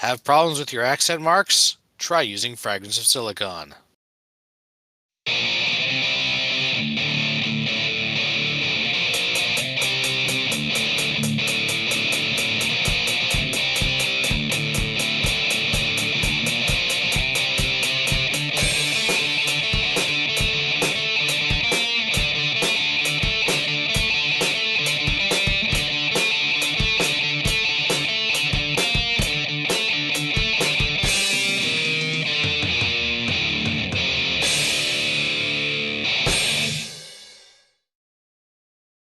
Have problems with your accent marks? Try using Fragments of Silicon.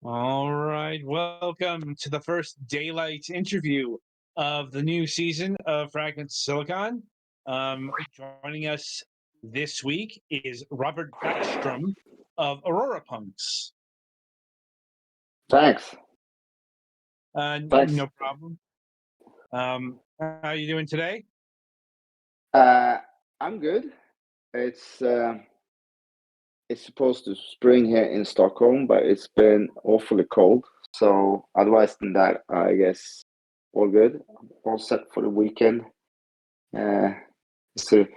All right, welcome to the first daylight interview of the new season of Fragments Silicon. Joining us this week is Robert Bäckström of Aurora Punks. Thanks. No problem. How are you doing today? I'm good. It's supposed to spring here in Stockholm, but it's been awfully cold. So otherwise than that, I guess all good. All set for the weekend. It's the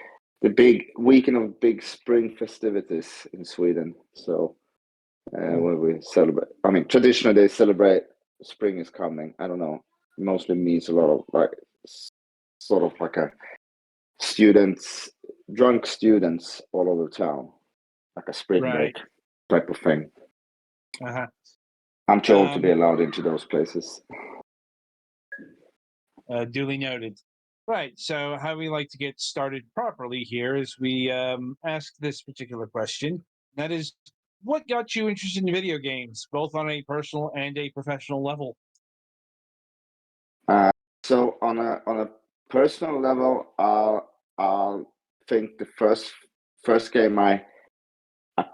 big weekend of big spring festivities in Sweden. So where we celebrate. I mean, traditionally they celebrate spring is coming. I don't know. It mostly means a lot of like sort of like a drunk students all over town, like a spring break type of thing. Uh-huh. I'm too old to be allowed into those places. Duly noted. Right. So how we like to get started properly here is we ask this particular question. That is, what got you interested in video games, both on a personal and a professional level? So on a personal level, I'll think the first game I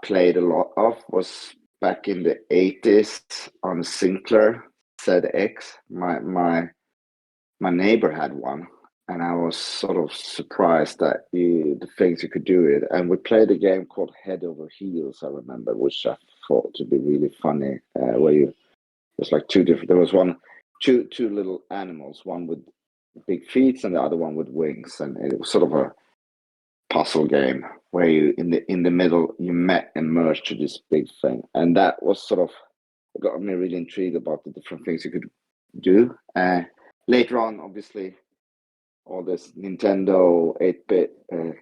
played a lot of was back in the 80s on Sinclair ZX. My neighbor had one, and I was sort of surprised that the things you could do it. And we played a game called Head Over Heels, I remember, which I thought to be really funny. Where there's like there was two little animals, one with big feet and the other one with wings, and it was sort of a puzzle game where you in the middle you met and merged to this big thing, and that was sort of got me really intrigued about the different things you could do. Later on, obviously, all this Nintendo 8-bit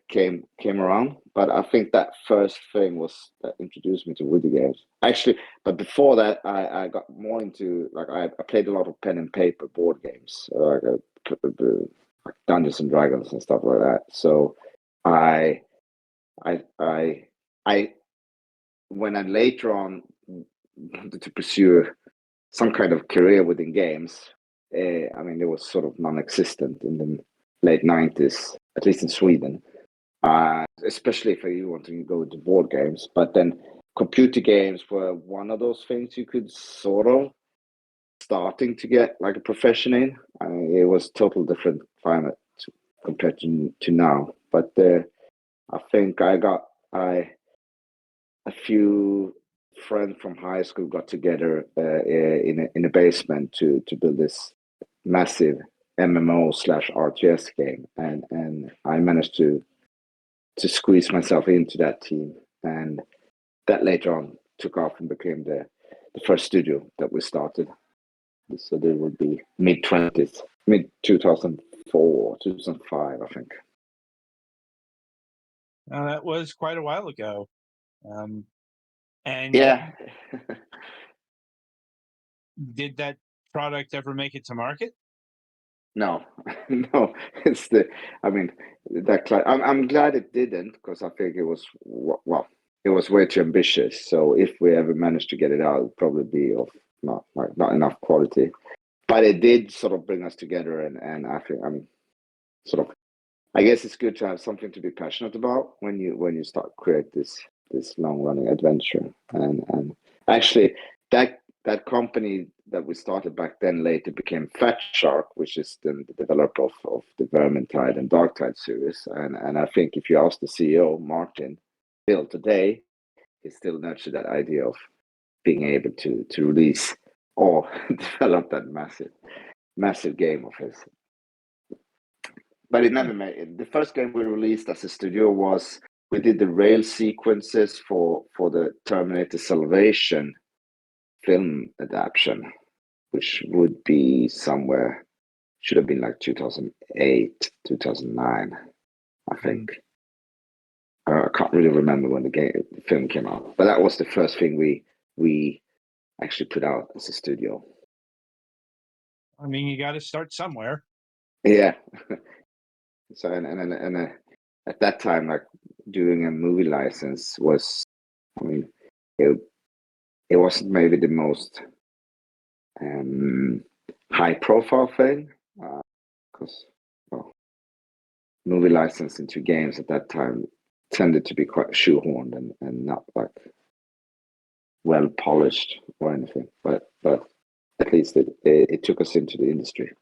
came around, but I think that first thing was that introduced me to video games. Actually, but before that, I got more into like I played a lot of pen and paper board games, like Dungeons and Dragons and stuff like that. So I when I later on wanted to pursue some kind of career within games, I mean, it was sort of non-existent in the late 90s, at least in Sweden, especially if you want to go into board games. But then computer games were one of those things you could sort of starting to get like a profession in. It was total different climate compared to now. But I think a few friends from high school got together in a basement to build this massive MMO/RTS game, and I managed to squeeze myself into that team, and that later on took off and became the first studio that we started. So there would be mid 2004, 2005, I think. That was quite a while ago. And yeah. Did that product ever make it to market? No, no. I'm glad it didn't, because I think it was it was way too ambitious. So if we ever managed to get it out, it'd probably be of not enough quality. But it did sort of bring us together, and I think I guess it's good to have something to be passionate about when you start create this long running adventure. And actually that company that we started back then later became Fat Shark, which is the developer of the Vermintide and Darktide series. And I think if you ask the CEO, Martin, still today, he still nurtured that idea of being able to release or develop that massive game of his. but it never made it. The first game we released as a studio was we did the rail sequences for the Terminator Salvation film adaptation, which would be somewhere, should have been like 2008, 2009, I think. I can't really remember when the film came out, but that was the first thing we actually put out as a studio. I mean, you got to start somewhere. Yeah. So and at that time, like doing a movie license was, I mean, it wasn't maybe the most high profile thing, because movie license into games at that time tended to be quite shoehorned and not like well polished or anything. But at least it took us into the industry.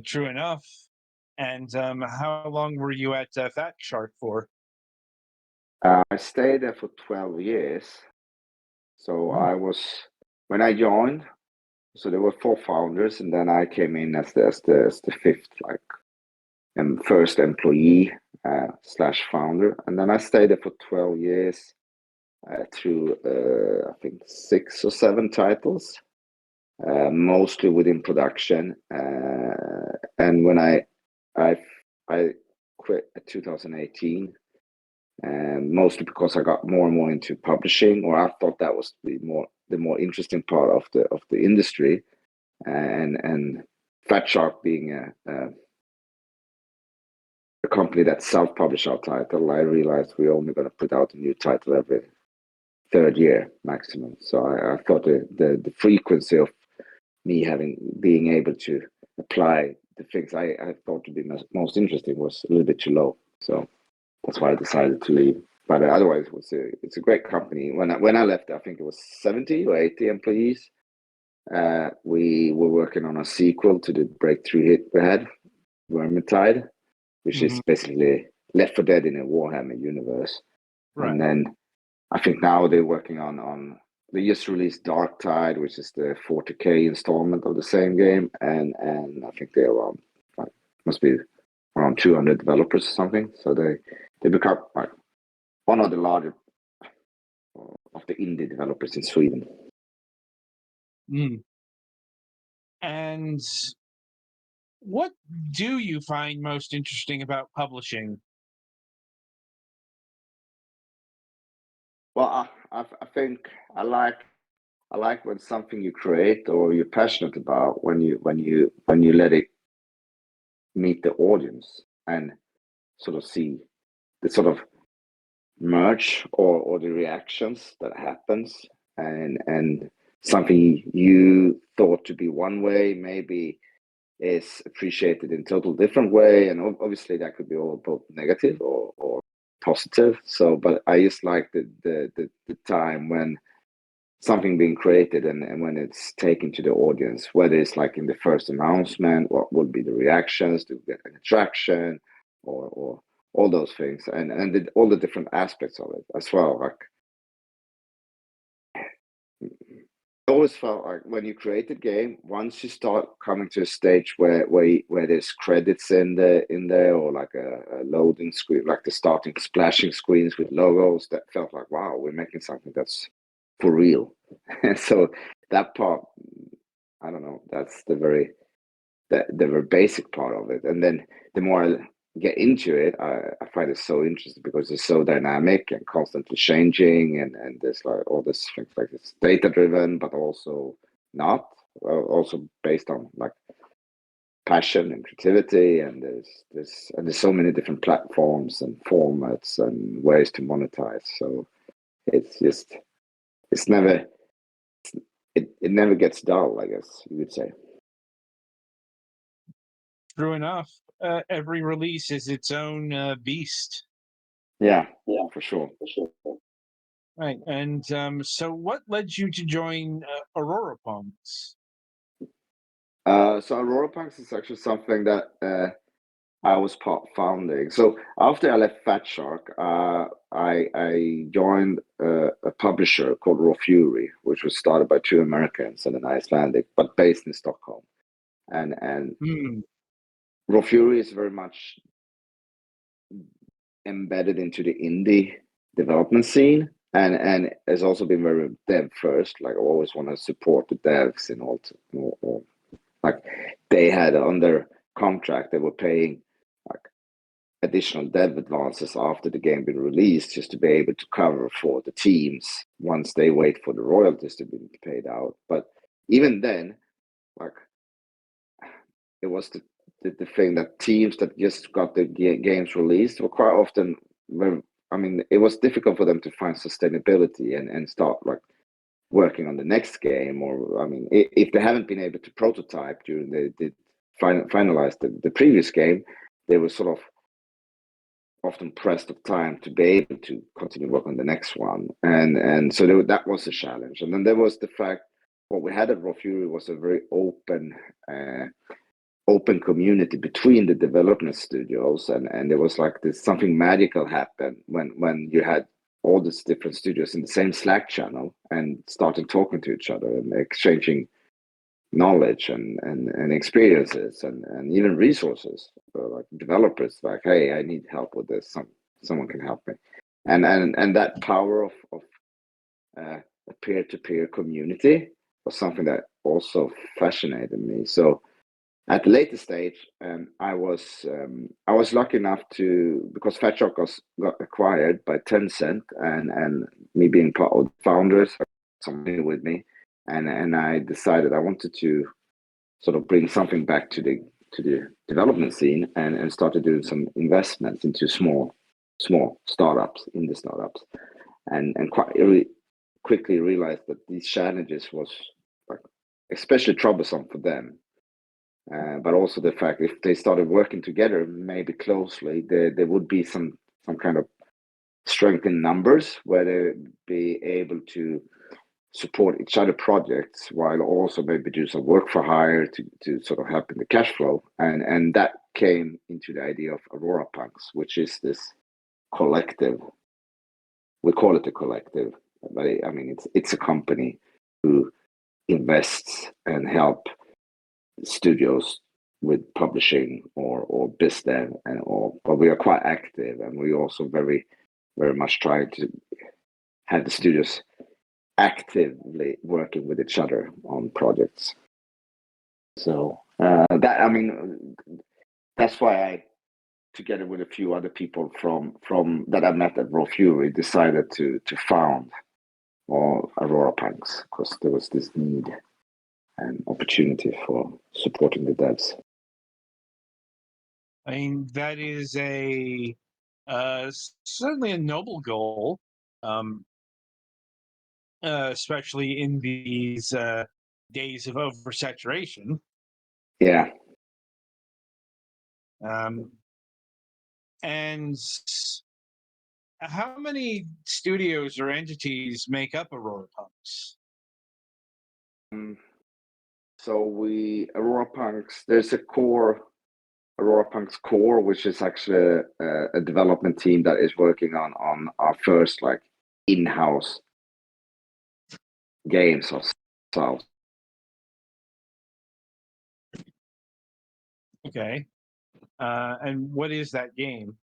True enough. And how long were you at Fat Shark for? I stayed there for 12 years. So I was, when I joined, so there were 4 founders, and then I came in as the fifth, like, and first employee slash founder, and then I stayed there for 12 years through I think 6 or 7 titles, mostly within production. And when I quit in 2018, mostly because I got more and more into publishing, or I thought that was the more interesting part of the industry, and Fat Shark being a company that self-published our title, I realized we're only going to put out a new title every 3rd year maximum. So I thought the frequency of me being able to apply the things I thought to be most interesting was a little bit too low. So that's why I decided to leave. But otherwise, it's a great company. When I left, I think it was 70 or 80 employees. We were working on a sequel to the breakthrough hit we had, Vermintide, which is basically Left 4 Dead in a Warhammer universe. Right. And then I think now they're working on they just released Dark Tide, which is the 40K installment of the same game, and I think they're around, like, must be around 200 developers or something. So they become like one of the larger of the indie developers in Sweden. And what do you find most interesting about publishing? Well, I think I like when something you create or you're passionate about, when you let it meet the audience and sort of see the sort of merge or the reactions that happens, and something you thought to be one way maybe is appreciated in total different way, and obviously that could be all both negative or positive. So, but I just like the time when something being created and when it's taken to the audience, whether it's like in the first announcement, what would be the reactions, to get an attraction, or all those things, and all the different aspects of it as well. Like, I always felt like when you create a game, once you start coming to a stage where there's credits in there, or like a loading screen, like the starting splashing screens with logos, that felt like, wow, we're making something that's for real. And so that part, I don't know, that's the very basic part of it. And then the more I get into it, I find it so interesting because it's so dynamic and constantly changing, and there's like all this things, like it's data driven, but also not, also based on like passion and creativity, and there's so many different platforms and formats and ways to monetize. So it's never it never gets dull, I guess you would say. True enough. Every release is its own beast. Yeah, for sure. Right. And so what led you to join Aurora Punks? So Aurora Punks is actually something that I was part founding. So after I left Fat Shark, I joined a publisher called Raw Fury, which was started by 2 Americans and an Icelandic, but based in Stockholm. And Raw Fury is very much embedded into the indie development scene, and has also been very dev first. Like I always want to support the devs in all, like they had on their contract, they were paying like additional dev advances after the game been released, just to be able to cover for the teams once they wait for the royalties to be paid out. But even then, like it was the thing that teams that just got the games released were quite often very, I mean, it was difficult for them to find sustainability and start like working on the next game. Or I mean, if they haven't been able to prototype during the finalize the previous game, they were sort of often pressed of time to be able to continue work on the next one, and so that was a challenge. And then there was the fact what we had at Raw Fury was a very open community between the development studios, and there was like this something magical happened when you had all these different studios in the same Slack channel and starting talking to each other and exchanging knowledge and experiences and even resources. Like developers, like, hey, I need help with this. Someone can help me, and that power of a peer-to-peer community was something that also fascinated me. So at the later stage, I was lucky enough to, because Fat Shark got acquired by Tencent, and me being part of the founders, something with me, and I decided I wanted to sort of bring something back to the development scene, and started doing some investments into small startups, indie startups, and quite quickly realized that these challenges was like especially troublesome for them. But also the fact if they started working together, maybe closely, there would be some kind of strength in numbers where they'd be able to support each other projects while also maybe do some work for hire to sort of help in the cash flow. And that came into the idea of Aurora Punks, which is this collective. We call it a collective, but I mean, it's a company who invests and help studios with publishing or biz dev and all, but we are quite active, and we also very much try to have the studios actively working with each other on projects. So that, I mean, that's why I, together with a few other people from that I met at Raw Fury, decided to found Aurora Punks, because there was this need and opportunity for supporting the devs. I mean, that is a certainly a noble goal, especially in these days of oversaturation. Yeah. And how many studios or entities make up Aurora Punks? So Aurora Punks, there's a core, Aurora Punks core, which is actually a development team that is working on our first like in-house games ourselves. Okay. And what is that game?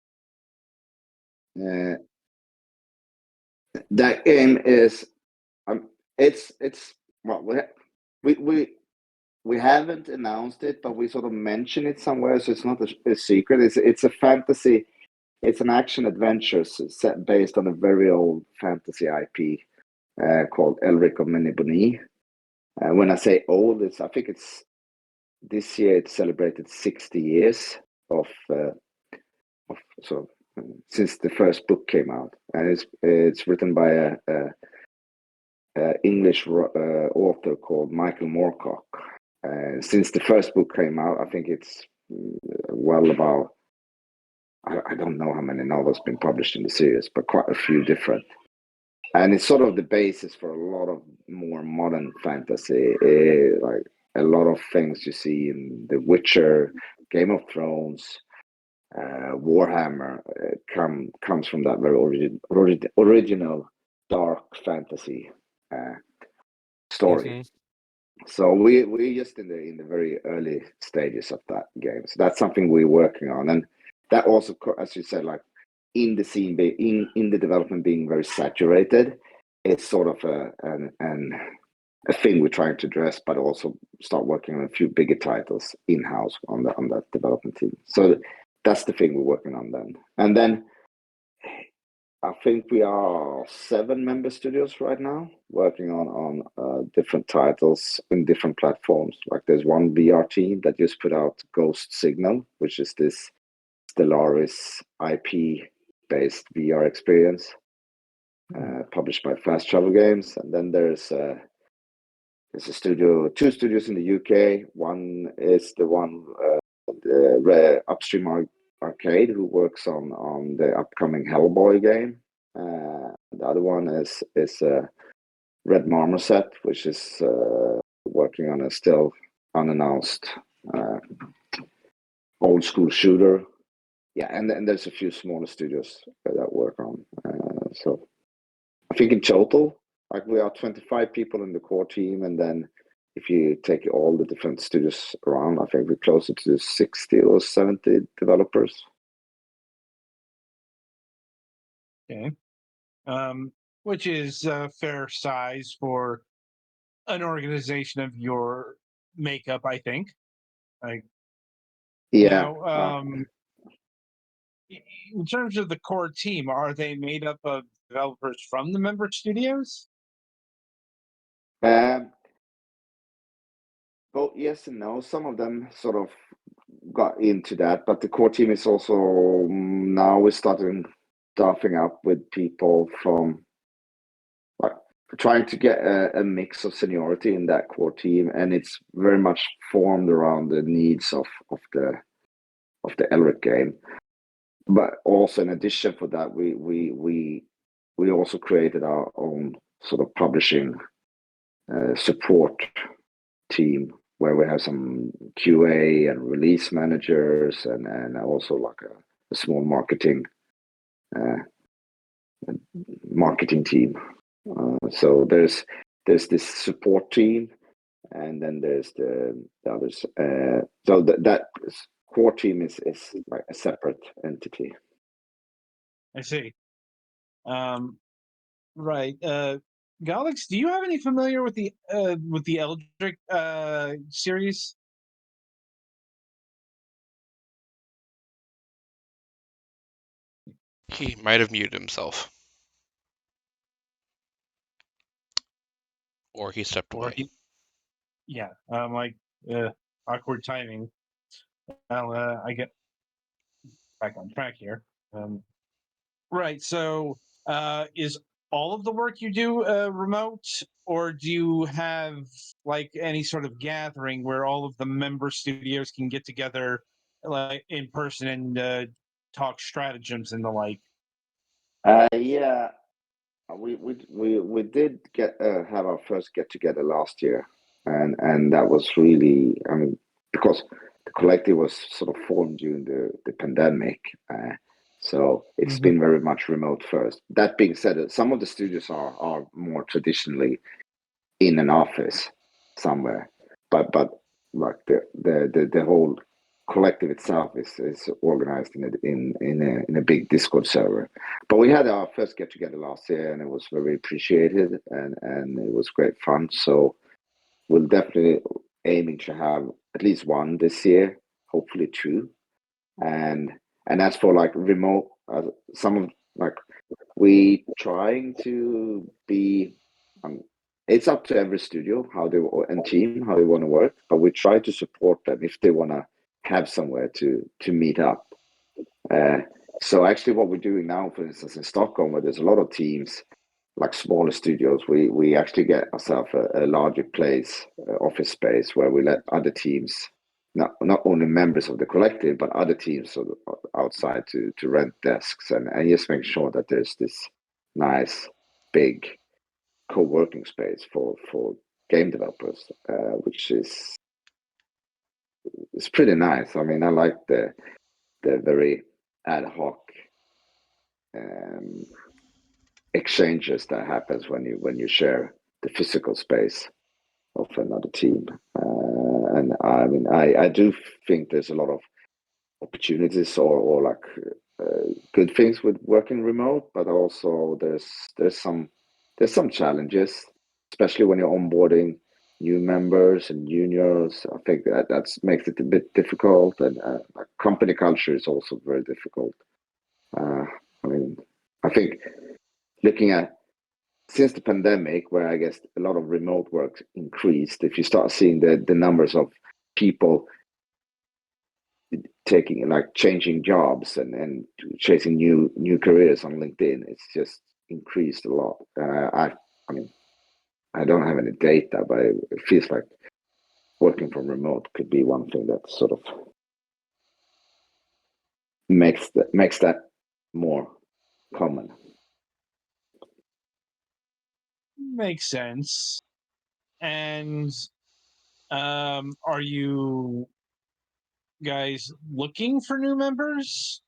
That game is, it's well, we haven't announced it, but we sort of mention it somewhere, so it's not a secret. It's a fantasy. It's an action adventure set based on a very old fantasy IP called Elric of Meniboni. When I say old, I think it's this year it celebrated 60 years of sort of since the first book came out, and it's written by a English author called Michael Moorcock. Since the first book came out, I think it's well about, I don't know how many novels been published in the series, but quite a few different. And it's sort of the basis for a lot of more modern fantasy, like a lot of things you see in The Witcher, Game of Thrones, Warhammer, comes from that very original dark fantasy story. So we're just in the very early stages of that game. So that's something we're working on, and that also, as you said, like in the scene, in the development being very saturated, it's sort of a thing we're trying to address, but also start working on a few bigger titles in house on that development team. So that's the thing we're working on then, and then. I think we are 7-member studios right now, working on different titles in different platforms. Like there's one VR team that just put out Ghost Signal, which is this Stellaris IP-based VR experience, published by Fast Travel Games. And then there's a two studios in the UK. One is the Rare Upstream Arcade, who works on the upcoming Hellboy game. The other one is Red Marmoset, which is working on a still unannounced old school shooter. Yeah, and there's a few smaller studios that work on. So I think in total, like we are 25 people in the core team, and then if you take all the different studios around, I think we're closer to 60 or 70 developers. Okay. Which is a fair size for an organization of your makeup, I think. Like Yeah. now, in terms of the core team, are they made up of developers from the member studios? Well, yes and no. Some of them sort of got into that, but the core team is also now we're starting staffing up with people from like trying to get a mix of seniority in that core team, and it's very much formed around the needs of the Elric game. But also in addition for that, we also created our own sort of publishing support team where we have some QA and release managers and also like a small marketing team. So there's this support team, and then there's the others. So that core team is like a separate entity. I see. Right. Galix, do you have any familiar with the Eldritch series? He might have muted himself. Or he stepped away. Yeah. Like awkward timing. I get back on track here. Right. So, is all of the work you do remote, or do you have like any sort of gathering where all of the member studios can get together, like in person, and talk stratagems and the like? Yeah, we did get have our first get together last year, and that was really, I mean, because the collective was sort of formed during the pandemic, so it's been very much remote first. That being said, some of the studios are more traditionally in an office somewhere, but like the whole collective itself is organized in a big Discord server. But we had our first get together last year, and it was very appreciated, and it was great fun. So we'll definitely aiming to have at least one this year, hopefully two. And as for like remote, some of like we trying to be. It's up to every studio how they and team how they want to work, but we try to support them if they want to have somewhere to meet up. So actually, what we're doing now, for instance, in Stockholm, where there's a lot of teams, like smaller studios, we actually get ourselves a larger place, office space, where we let other teams, not only members of the collective, but other teams sort of outside to rent desks and just make sure that there's this nice big co-working space for game developers, which is pretty nice. I mean, I like the very ad hoc exchanges that happens when you share the physical space. of another team. And I mean, I do think there's a lot of opportunities or like good things with working remote, but also there's some challenges, especially when you're onboarding new members and juniors. I think that makes it a bit difficult, and company culture is also very difficult. I mean, I think looking at since the pandemic, where I guess a lot of remote work increased, if you start seeing the numbers of people taking changing jobs and chasing new careers on LinkedIn, it's just increased a lot. I mean, I don't have any data, but it feels like working from remote could be one thing that sort of makes that more common. Makes sense. And are you guys looking for new members,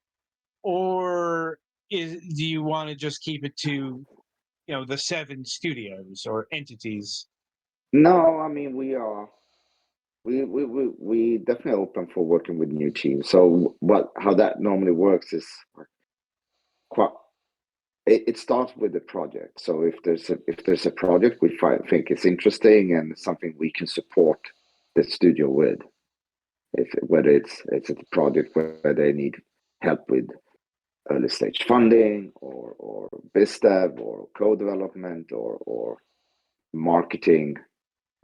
or do you want to just keep it to the 7 studios or entities? No, I mean we definitely open for working with new teams. So how that normally works is quite. It starts with the project. So if there's a project we think is interesting and something we can support the studio with, whether it's a project where they need help with early stage funding or biz dev or code development or marketing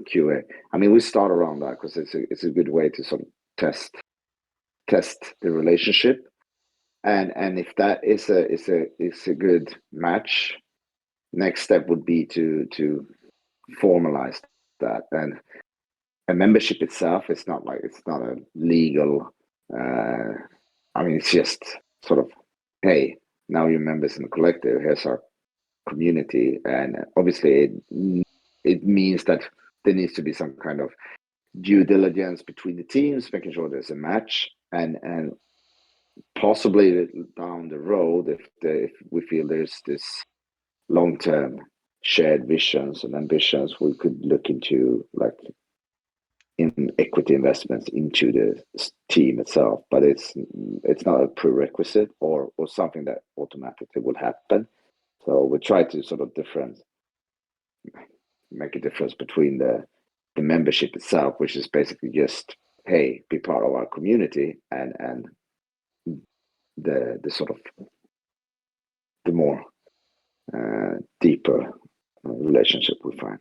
QA. I mean, we start around that because it's a good way to sort of test the relationship, and if that is a good match, next step would be to formalize that. And a membership itself is not a legal. I mean, it's just sort of, hey, now you're members in the collective. Here's our community, and obviously it means that there needs to be some kind of due diligence between the teams, making sure there's a match, and possibly down the road, if we feel there's this long-term shared visions and ambitions, we could look into in equity investments into the team itself. But it's not a prerequisite or something that automatically will happen. So we try to sort of make a difference between the membership itself, which is basically just, hey, be part of our community, and the sort of the more deeper relationship we find.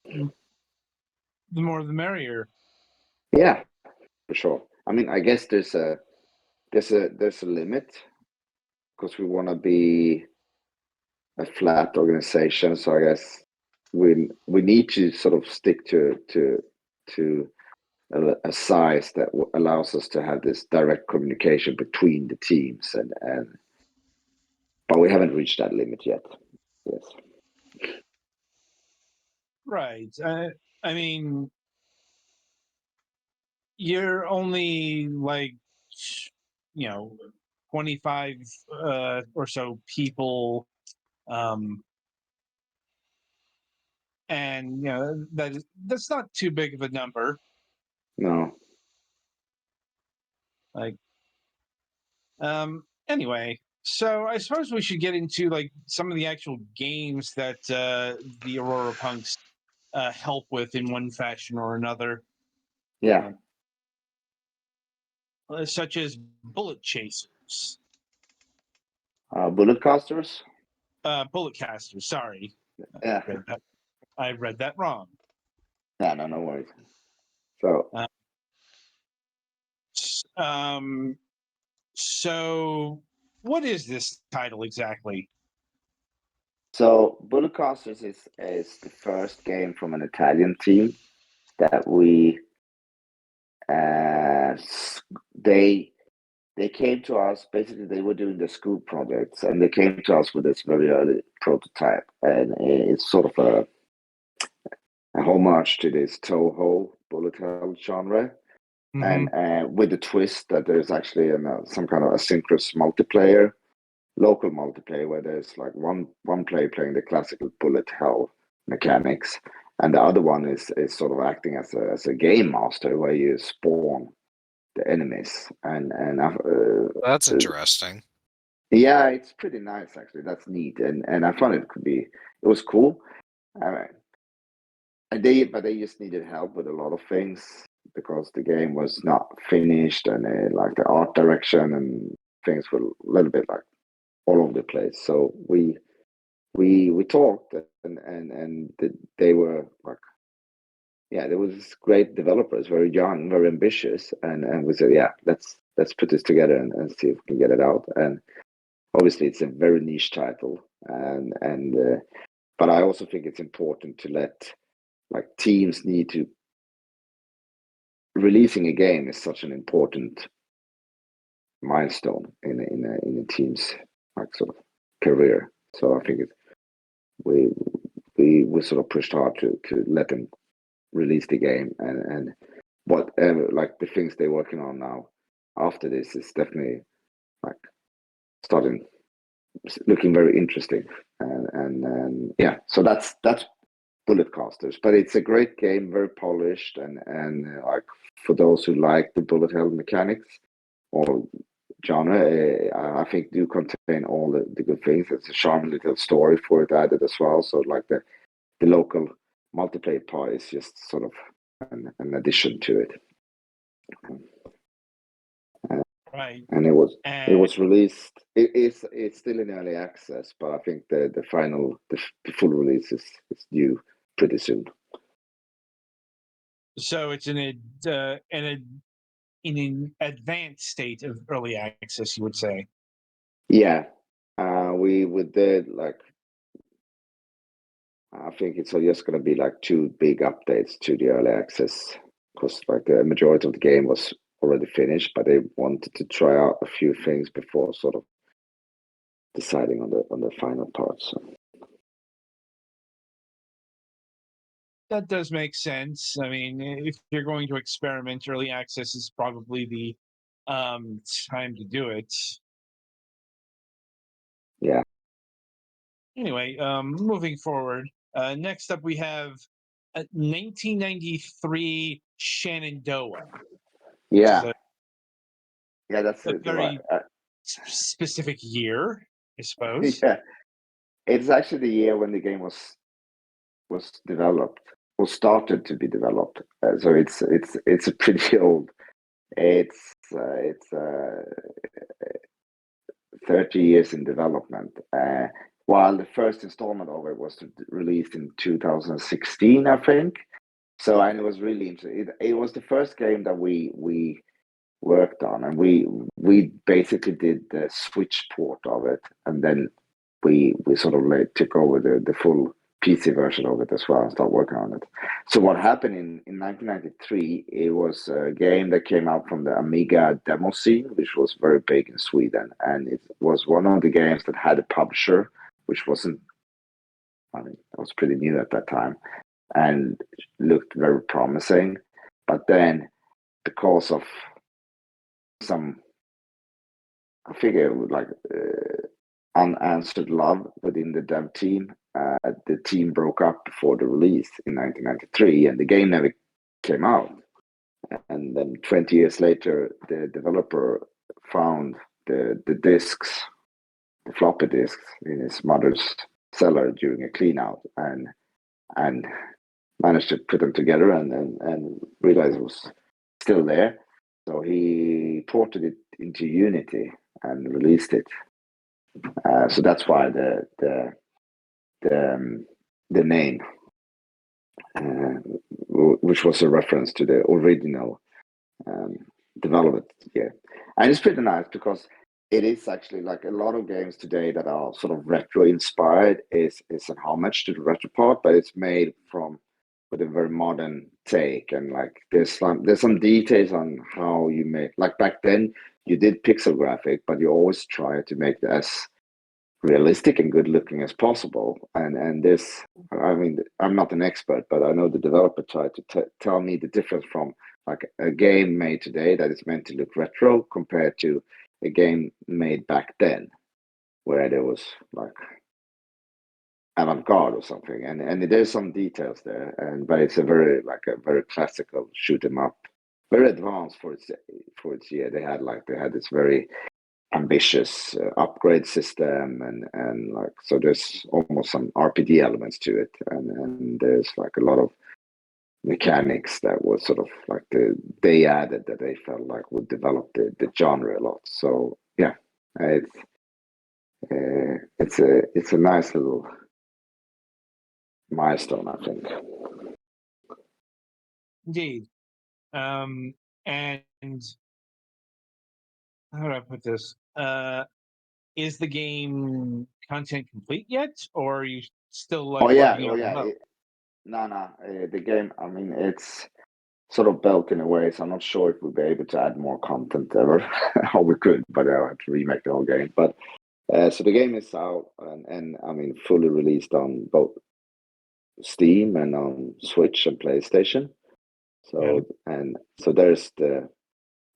The more the merrier. Yeah, for sure. I mean, I guess there's a limit because we want to be a flat organization. So I guess we need to sort of stick to a size that allows us to have this direct communication between the teams, and but we haven't reached that limit yet. Yes. Right. I mean, you're only 25 or so people, and that's not too big of a number. No. Anyway, so I suppose we should get into some of the actual games that the Aurora Punks help with in one fashion or another. Yeah. Such as Bullet Chasers. Bullet casters. Bullet Casters, sorry. Yeah. I read that wrong. Yeah, no worries. So so what is this title exactly? So Bullet Casters is the first game from an Italian team that we they came to us. Basically, they were doing the school projects, and they came to us with this very early prototype, and it's sort of a homage to this Toho bullet hell genre, Mhm. and with the twist that there's actually some kind of asynchronous multiplayer, local multiplayer, where there's one player playing the classical bullet hell mechanics, and the other one is sort of acting as a game master where you spawn the enemies That's interesting. yeah, it's pretty nice actually. That's neat, and I found it was cool. And they just needed help with a lot of things because the game was not finished, and like the art direction and things were a little bit like all over the place. So we talked, and they were like, yeah, there was great developers, very young, very ambitious, and we said, yeah, let's put this together and see if we can get it out. And obviously, it's a very niche title, and but I also think it's important to let like teams need to releasing a game is such an important milestone in a team's like sort of career. So I think we we sort of pushed hard to let them release the game, and whatever like the things they're working on now after this is definitely like starting looking very interesting, and yeah, so that's Bullet Casters, but it's a great game, very polished, and like for those who like the bullet hell mechanics or genre, I think do contain all the good things. It's a charming little story for it added as well. So like the local multiplayer part is just sort of an addition to it. Right. And it was And released. It's still in early access, but I think the final the full release is due pretty soon. so it's in an advanced state of early access, you would say. Yeah, we did like I think it's just going to be like 2 big updates to the early access because like the majority of the game was already finished, but they wanted to try out a few things before sort of deciding on the final part. So. That does make sense. I mean, if you're going to experiment, early access is probably the time to do it. Yeah. Anyway, moving forward. Next up, we have 1993 Shenandoah. Yeah. Yeah, that's a it. very specific year, I suppose. Yeah, it's actually the year when the game was developed or started to be developed. So it's a pretty old. It's 30 years in development. While the first installment of it was released in 2016, I think. So and it was really interesting. It was the first game that we worked on, and we basically did the Switch port of it, and then we sort of like took over the full PC version of it as well and started working on it. So what happened in 1993, it was a game that came out from the Amiga demo scene, which was very big in Sweden, and it was one of the games that had a publisher, which wasn't, I mean, it was pretty new at that time and looked very promising. But then because of some, I figure like unanswered love within the dev team. The team broke up before the release in 1993, and the game never came out. And then 20 years later, the developer found the discs, the floppy disks, in his mother's cellar during a clean out, and managed to put them together and realized it was still there. So he ported it into Unity and released it. So that's why the name, which was a reference to the original development year, and it's pretty nice because it is actually like a lot of games today that are sort of retro inspired is an homage to the retro part, but it's made from with a very modern take, and like there's some details on how you make, like back then you did pixel graphic, but you always try to make it as realistic and good looking as possible. And this, I mean, I'm not an expert, but I know the developer tried to tell me the difference from like a game made today that is meant to look retro compared to a game made back then, where there was like avant-garde or something, and there's some details there, but it's a very classical shoot 'em up, very advanced for its year. They had this very ambitious upgrade system, and like, so there's almost some RPG elements to it, and there's like a lot of mechanics that was sort of like they added that they felt like would develop the genre a lot. So yeah, it's a nice little milestone, I think. Indeed. And how do I put this? Is the game content complete yet, or are you still like working on it? No, the game. I mean, it's sort of built in a way, so I'm not sure if we'll be able to add more content ever. How we could, but I have to remake the whole game. But so the game is out, and I mean, fully released on both Steam and on Switch and PlayStation. So there's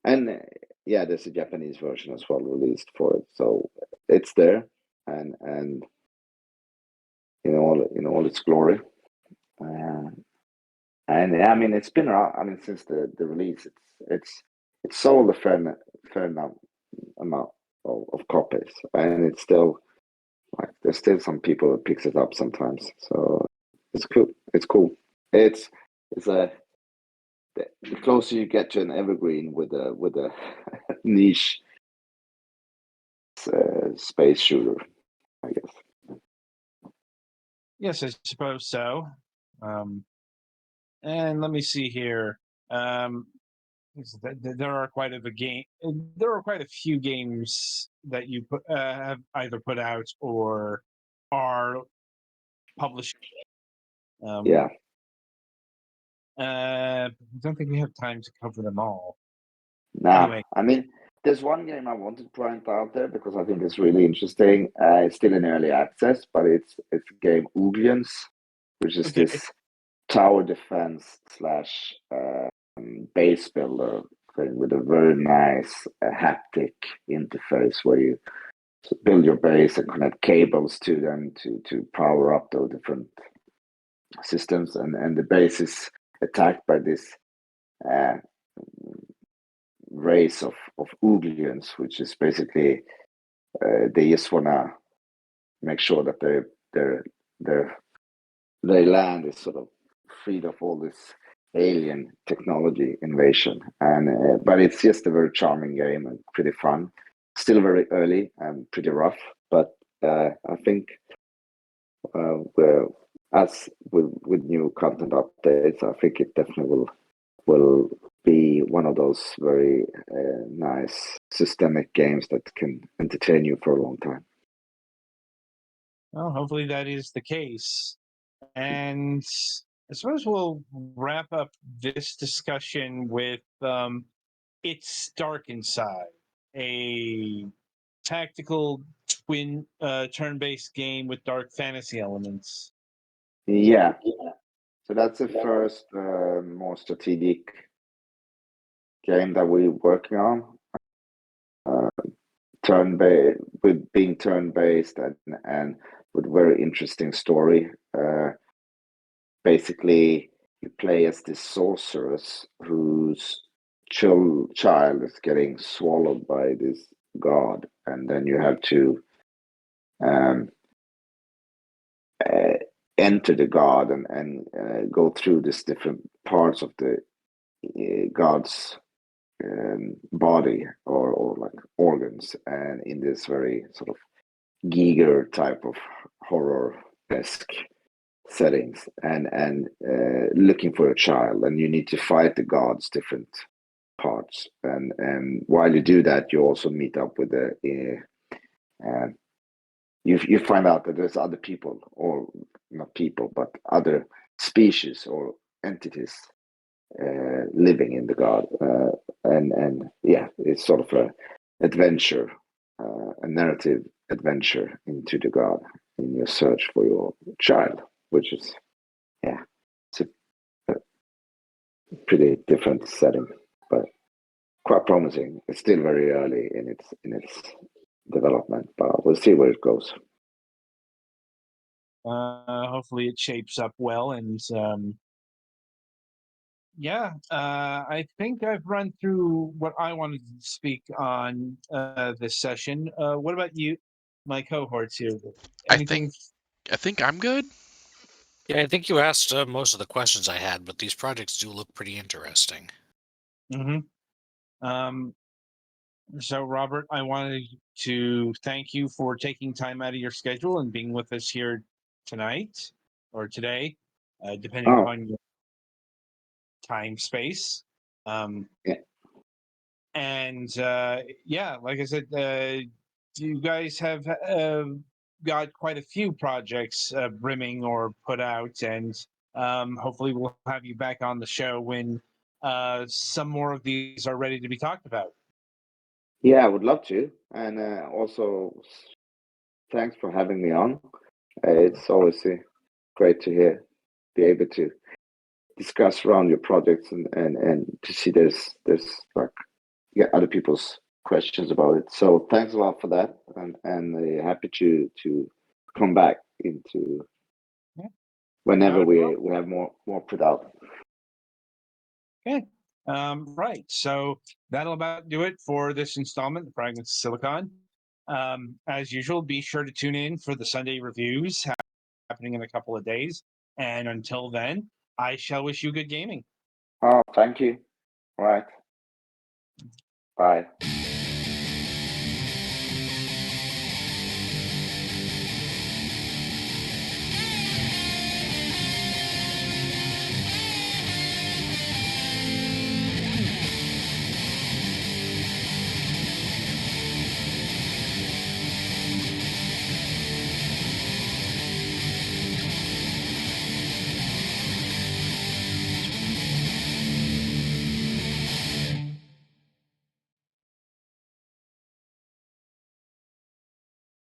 there's a Japanese version as well released for it. So it's there, and in all its glory. And I mean, it's been around. I mean, since the release, it's sold a fair amount of copies, and it's still like there's still some people that picks it up sometimes. So it's cool. It's cool. It's a the closer you get to an evergreen with a niche space shooter, I guess. Yes, I suppose so. And let me see here. There are quite a game. There are quite a few games that you have either put out or are published. Yeah. I don't think we have time to cover them all. Nah, Anyway. I mean, there's one game I wanted to point out there because I think it's really interesting. It's still in early access, but it's a game Uglians, which is this tower defense slash base builder thing with a very nice haptic interface where you build your base and connect cables to them to power up the different systems, and the base is attacked by this race of Uglians, which is basically they just wanna make sure that their land is sort of freed of all this alien technology invasion. And but it's just a very charming game and pretty fun. Still very early and pretty rough, but I think as with new content updates, I think it definitely will be one of those very nice systemic games that can entertain you for a long time. Well, hopefully that is the case. And I suppose we'll wrap up this discussion with It's Dark Inside, a tactical twin turn-based game with dark fantasy elements. Yeah. So that's the first more strategic game that we're working on. Turn-based and with very interesting story. Basically, you play as this sorceress whose child is getting swallowed by this god, and then you have to enter the god and go through these different parts of the god's body or like organs, and in this very sort of Giger type of horror-esque settings, and looking for a child, and you need to fight the god's different parts, and while you do that, you also meet up with you find out that there's other people, or not people, but other species or entities living in the god, and yeah, it's sort of a adventure, a narrative adventure into the god in your search for your child, which is it's a pretty different setting, but quite promising. It's still very early in its development, but we'll see where it goes. Hopefully, it shapes up well. And I think I've run through what I wanted to speak on this session. What about you, my cohorts here? I Anything? think I'm good. Yeah, I think you asked most of the questions I had, but these projects do look pretty interesting. So, Robert, I wanted to thank you for taking time out of your schedule and being with us here tonight or today, depending Oh, upon your time space. Yeah. And like I said, you guys have got quite a few projects brimming or put out, and hopefully we'll have you back on the show when some more of these are ready to be talked about. yeah, I would love to. And also, thanks for having me on. It's always great to be able to discuss around your projects and to see there's like other people's questions about it. So thanks a lot for that, and happy to come back into Yeah. whenever Not a we problem. have more put out. Okay. Right. So that'll about do it for this installment of Fragments of Silicon. As usual, be sure to tune in for the Sunday reviews happening in a couple of days. And until then, I shall wish you good gaming. Oh, thank you. All right. Bye.